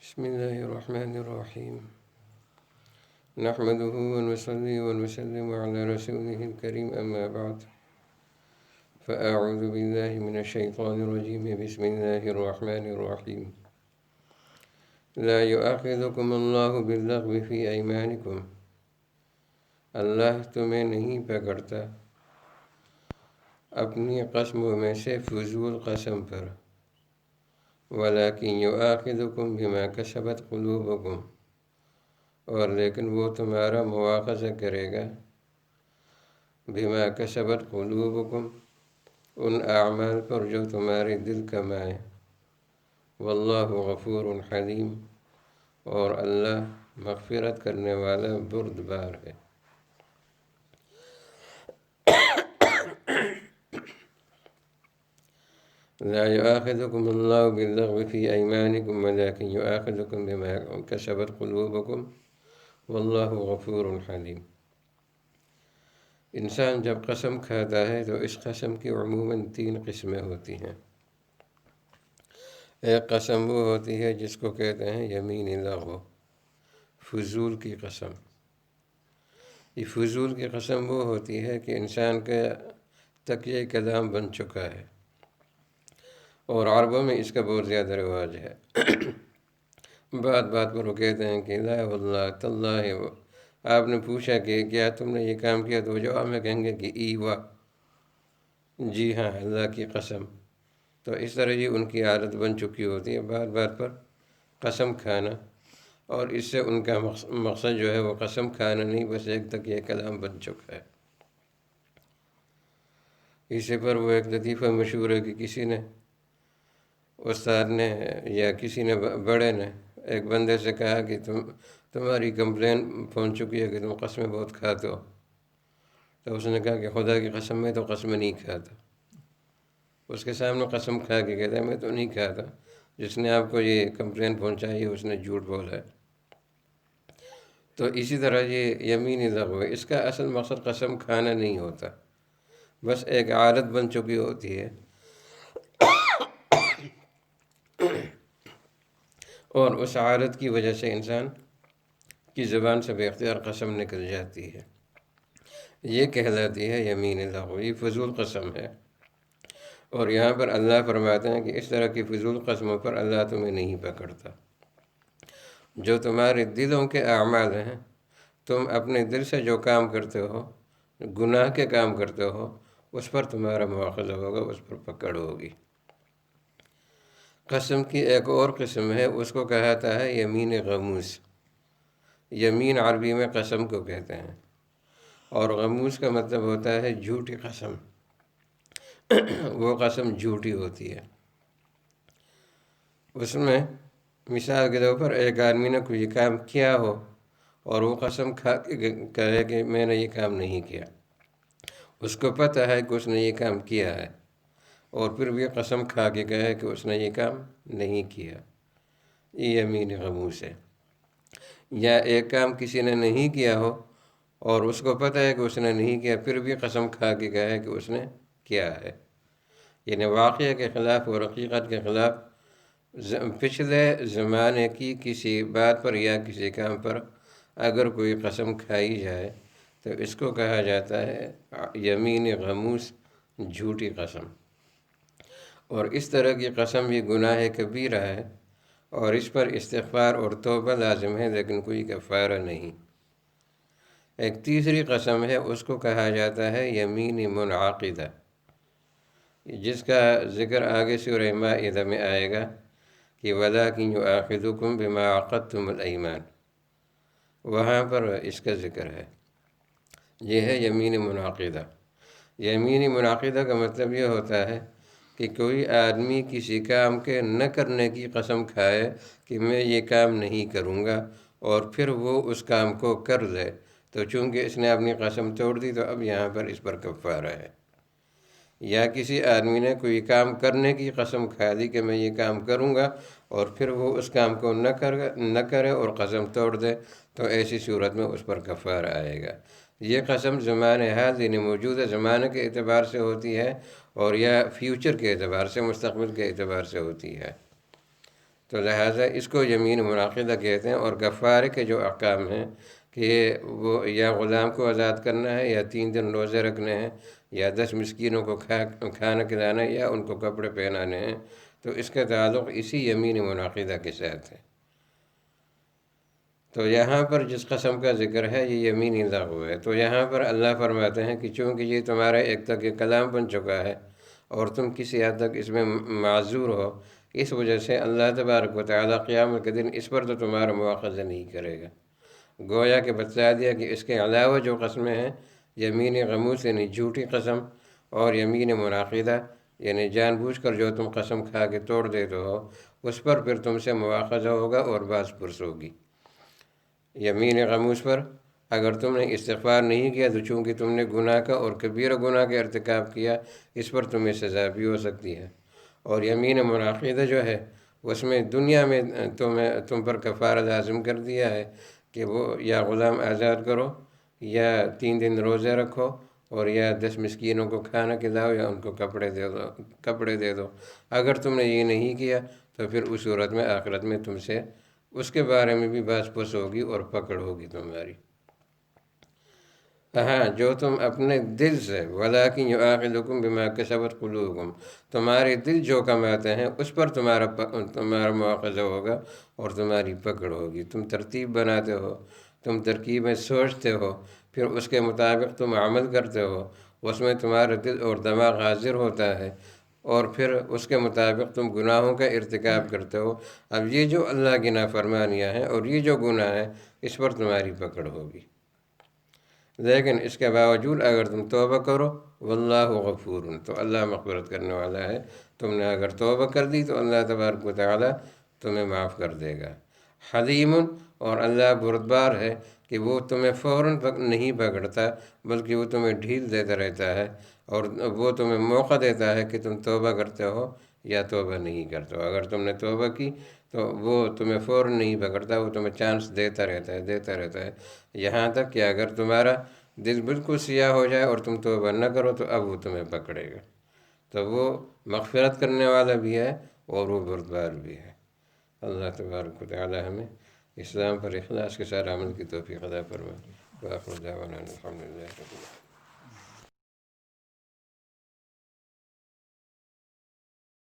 بسم الله الرحمن الرحيم. نحمده ونصلي ونسلم على رسوله الكريم، أما بعد، فأعوذ بالله من الشيطان الرجيم. بسم الله الرحمن الرحيم. لا يؤاخذكم الله باللغو في أيمانكم. اللہ تمہیں نہیں پکڑتا اپنی قسموں میں سے فضول قسم پر، وَلَكِنْ يُؤَاخِذُكُمْ بِمَا كَسَبَتْ قُلُوبُكُمْ، اور لیکن وہ تمہارا مواخذہ کرے گا بِمَا كَسَبَتْ قُلُوبُكُمْ، ان اعمال پر جو تمہارے دل کمائے. وَاللَّهُ غَفُورٌ حَلِيمٌ، اور اللہ مغفرت کرنے والا بردبار ہے. لا يؤاخذكم الله باللغو في أيمانكم ولكن يؤاخذكم بما كسبت قلوبكم والله غفور حليم. انسان جب قسم کھاتا ہے تو اس قسم کی عموماً 3 قسمیں ہوتی ہیں. ایک قسم وہ ہوتی ہے جس کو کہتے ہیں یمین لغو، فضول کی قسم. یہ فضول کی قسم وہ ہوتی ہے کہ انسان کا تکیہ کلام بن چکا ہے، اور عربوں میں اس کا بہت زیادہ رواج ہے. بات بات پر وہ کہتے ہیں کہ لا واللہ تاللہ. آپ نے پوچھا کہ کیا تم نے یہ کام کیا، تو وہ جواب میں کہیں گے کہ ایوا، جی ہاں اللہ کی قسم. تو اس طرح یہ ان کی عادت بن چکی ہوتی ہے بات بات پر قسم کھانا، اور اس سے ان کا مقصد جو ہے وہ قسم کھانا نہیں، بس ایک تک یہ کلام بن چکا ہے. اسی پر وہ ایک لطیفہ مشہور ہے کہ کسی نے، استاد نے یا کسی نے بڑے نے ایک بندے سے کہا کہ تمہاری کمپلین پہنچ چکی ہے کہ تم قسمیں بہت کھاتے ہو. تو اس نے کہا کہ خدا کی قسم میں تو قسم نہیں کھاتا. اس کے سامنے قسم کھا کے کہتا ہے میں تو نہیں کھاتا، جس نے آپ کو یہ کمپلین پہنچائی ہے اس نے جھوٹ بولا ہے. تو اسی طرح یہ یمین لغو ہے، اس کا اصل مقصد قسم کھانا نہیں ہوتا، بس ایک عادت بن چکی ہوتی ہے، اور اس عادت کی وجہ سے انسان کی زبان سے بے اختیار قسم نکل جاتی ہے. یہ کہلاتی ہے یمین لغو، یہ فضول قسم ہے. اور یہاں پر اللہ فرماتے ہیں کہ اس طرح کی فضول قسموں پر اللہ تمہیں نہیں پکڑتا. جو تمہارے دلوں کے اعمال ہیں، تم اپنے دل سے جو کام کرتے ہو، گناہ کے کام کرتے ہو، اس پر تمہارا مواخذہ ہوگا، اس پر پکڑ ہوگی. قسم کی ایک اور قسم ہے، اس کو کہتا ہے یمین غموس. یمین عربی میں قسم کو کہتے ہیں، اور غموس کا مطلب ہوتا ہے جھوٹی قسم. وہ قسم جھوٹی ہوتی ہے. اس میں مثال کے طور پر ایک آدمی نے کوئی کام کیا ہو اور وہ قسم کھا کے کہے کہ میں نے یہ کام نہیں کیا. اس کو پتہ ہے کہ اس نے یہ کام کیا ہے، اور پھر بھی قسم کھا کے کہے کہ اس نے یہ کام نہیں کیا. یہ یمین غموس ہے. یا ایک کام کسی نے نہیں کیا ہو اور اس کو پتہ ہے کہ اس نے نہیں کیا، پھر بھی قسم کھا کے کہے کہ اس نے کیا ہے. یعنی واقعہ کے خلاف اور حقیقت کے خلاف پچھلے زمانے کی کسی بات پر یا کسی کام پر اگر کوئی قسم کھائی جائے تو اس کو کہا جاتا ہے یمین غموس، جھوٹی قسم. اور اس طرح کی قسم یہ گناہ کبیرہ ہے، اور اس پر استغفار اور توبہ لازم ہے، لیکن کوئی کفارہ نہیں. ایک تیسری قسم ہے، اس کو کہا جاتا ہے یمین منعقدہ، جس کا ذکر آگے سورہ مائدہ میں آئے گا کہ وَلَكِنْ يُؤَاخِذُكُمْ بِمَا عَقَدتُّمُ الْأَيْمَانَ. وہاں پر اس کا ذکر ہے. یہ ہے یمین منعقدہ. یمین منعقدہ کا مطلب یہ ہوتا ہے کہ کوئی آدمی کسی کام کے نہ کرنے کی قسم کھائے کہ میں یہ کام نہیں کروں گا، اور پھر وہ اس کام کو کر دے، تو چونکہ اس نے اپنی قسم توڑ دی تو اب یہاں پر اس پر کفارہ ہے. یا کسی آدمی نے کوئی کام کرنے کی قسم کھا دی کہ میں یہ کام کروں گا، اور پھر وہ اس کام کو نہ کرے اور قسم توڑ دے، تو ایسی صورت میں اس پر کفارہ آئے گا. یہ قسم زمانے حال یعنی موجودہ زمانے کے اعتبار سے ہوتی ہے، اور یا فیوچر کے اعتبار سے، مستقبل کے اعتبار سے ہوتی ہے. تو لہٰذا اس کو یمین منعقدہ کہتے ہیں۔ اور کفارے کے جو احکام ہیں کہ وہ یا غلام کو آزاد کرنا ہے، یا 3 دن روزے رکھنے ہیں، یا 10 مسکینوں کو کھانا کھلانا ہے، یا ان کو کپڑے پہنانے ہیں، تو اس کا تعلق اسی یمین منعقدہ کے ساتھ ہے۔ تو یہاں پر جس قسم کا ذکر ہے یہ یمینی لغو ہے۔ تو یہاں پر اللہ فرماتے ہیں کہ چونکہ یہ تمہارا ایک تک کلام بن چکا ہے اور تم کسی حد تک اس میں معذور ہو، اس وجہ سے اللہ تبارک و تعالیٰ قیامت کے دن اس پر تو تمہارا مواخذہ نہیں کرے گا۔ گویا کہ بتلا دیا کہ اس کے علاوہ جو قسمیں ہیں، یمین غموس یعنی جھوٹی قسم، اور یمین منعقدہ یعنی جان بوجھ کر جو تم قسم کھا کے توڑ دیتے ہو، اس پر پھر تم سے مواخذہ ہوگا اور باز پرس ہوگی۔ یمین غموس پر اگر تم نے استغفار نہیں کیا تو چونکہ تم نے گناہ کا اور کبیرہ گناہ کا ارتکاب کیا، اس پر تمہیں سزا بھی ہو سکتی ہے۔ اور یمین منعقدہ جو ہے اس میں دنیا میں تم پر کفارہ لازم کر دیا ہے کہ وہ یا غلام آزاد کرو، یا 3 دن روزے رکھو، اور یا 10 مسکینوں کو کھانا کھلاؤ، یا ان کو کپڑے دے دو۔ اگر تم نے یہ نہیں کیا تو پھر اس صورت میں آخرت میں تم سے اس کے بارے میں بھی باز پرس ہوگی اور پکڑ ہوگی تمہاری۔ ہاں، جو تم اپنے دل سے وَلَٰكِنْ يُؤَاخِذُكُم بِمَا كَسَبَتْ قُلُوبُكُم، تمہارے دل جو کماتے ہیں اس پر تمہارا مواخذہ ہوگا اور تمہاری پکڑ ہوگی۔ تم ترتیب بناتے ہو، تم ترکیبیں سوچتے ہو، پھر اس کے مطابق تم عمل کرتے ہو، اس میں تمہارا دل اور دماغ حاضر ہوتا ہے، اور پھر اس کے مطابق تم گناہوں کا ارتکاب کرتے ہو۔ اب یہ جو اللہ کی نافرمانیاں ہیں اور یہ جو گناہ ہیں، اس پر تمہاری پکڑ ہوگی۔ لیکن اس کے باوجود اگر تم توبہ کرو، واللہ غفور، تو اللہ مغفرت کرنے والا ہے۔ تم نے اگر توبہ کر دی تو اللہ تبارک و تعالیٰ تمہیں معاف کر دے گا۔ حلیم، اور اللہ بردبار ہے کہ وہ تمہیں فوراً نہیں پکڑتا، بلکہ وہ تمہیں ڈھیل دیتا رہتا ہے، اور وہ تمہیں موقع دیتا ہے کہ تم توبہ کرتے ہو یا توبہ نہیں کرتے ہو۔ اگر تم نے توبہ کی تو وہ تمہیں فوراً نہیں پکڑتا، وہ تمہیں چانس دیتا رہتا ہے، یہاں تک کہ اگر تمہارا دل بالکل سیاہ ہو جائے اور تم توبہ نہ کرو تو اب وہ تمہیں پکڑے گا۔ تو وہ مغفرت کرنے والا بھی ہے اور وہ بردبار بھی ہے۔ اللہ تبارک و تعالی ہمیں اسلام پر اخلاص کے ساتھ عمل کی توفیق عطا فرمائے۔ وآخر دعوانا الحمدللہ رب العالمین۔